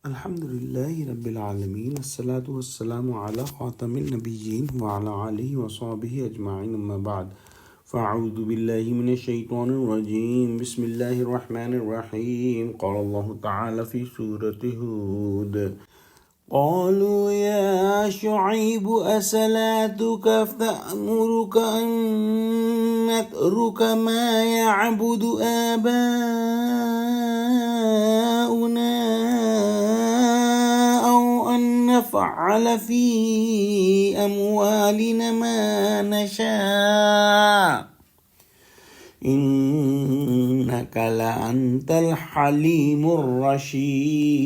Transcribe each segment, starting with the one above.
Alhamdulillahi Rabbil Alameen. Assalatu wassalamu ala khatamil nabiyyin wa ala alihi wa sahbihi ajma'in amma ba'd. Fa'udhu billahi minash shaitanir rajim. Bismillahir rahmanir rahim. Qala Allah ta'ala fi surati Hud. قالوا يا شعيب أصلاتك تأمرك أن نترك ما يعبد آباؤنا أو أن نفعل في أموالنا ما نشاء إنك لأنت الحليم الرشيد.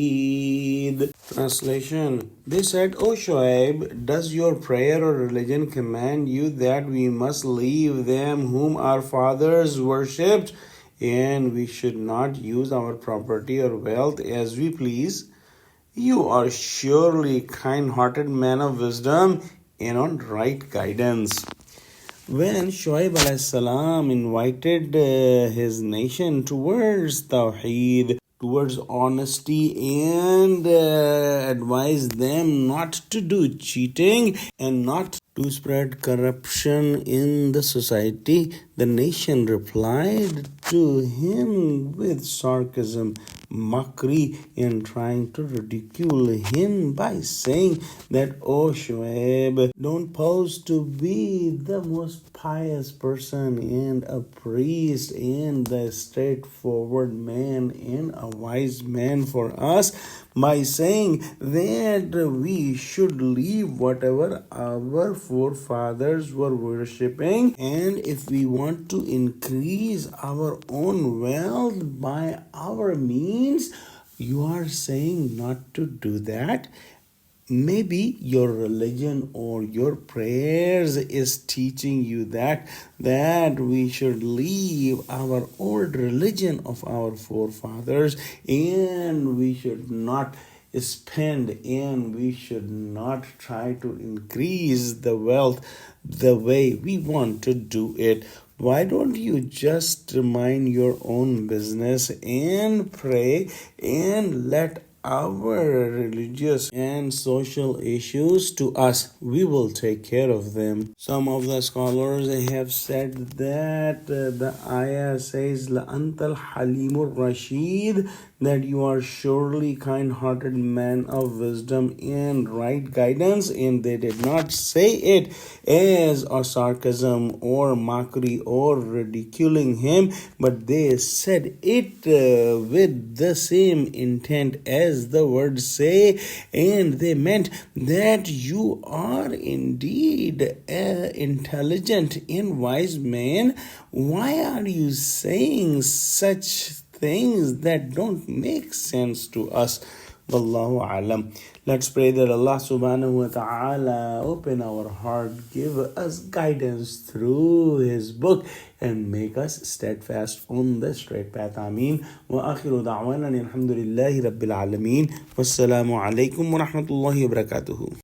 Translation. They said, O Shoaib, does your prayer or religion command you that we must leave them whom our fathers worshipped, and we should not use our property or wealth as we please? You are surely kind-hearted man of wisdom and on right guidance. When Shoaib alayhis salam invited his nation towards Tawheed, towards honesty, and advised them not to do cheating and not to spread corruption in the society, the nation replied to him with sarcasm, mockery, and trying to ridicule him by saying that, O Shoaib, don't pose to be the most pious person and a priest and the straightforward man and a wise man for us by saying that we should leave whatever our forefathers were worshipping, and if we want to increase our own wealth by our means, you are saying not to do that. Maybe your religion or your prayers is teaching you that we should leave our old religion of our forefathers, and we should not spend, and we should not try to increase the wealth the way we want to do it. Why don't you just mind your own business and pray and let our religious and social issues to us? We will take care of them. Some of the scholars have said that the ayah says La antal halimur rashid, that you are surely kind-hearted man of wisdom and right guidance, and they did not say it as a sarcasm or mockery or ridiculing him, but they said it with the same intent as the words say, and they meant that you are indeed an intelligent and wise man. Why are you saying such things that don't make sense to us? Wallahu alam. Let's pray that Allah subhanahu wa ta'ala open our heart, give us guidance through His book, and make us steadfast on the straight path. Ameen. Wa akhiru da'wana alhamdulillahi rabbil alameen. Wassalamu alaikum wa rahmatullahi wa barakatuhu.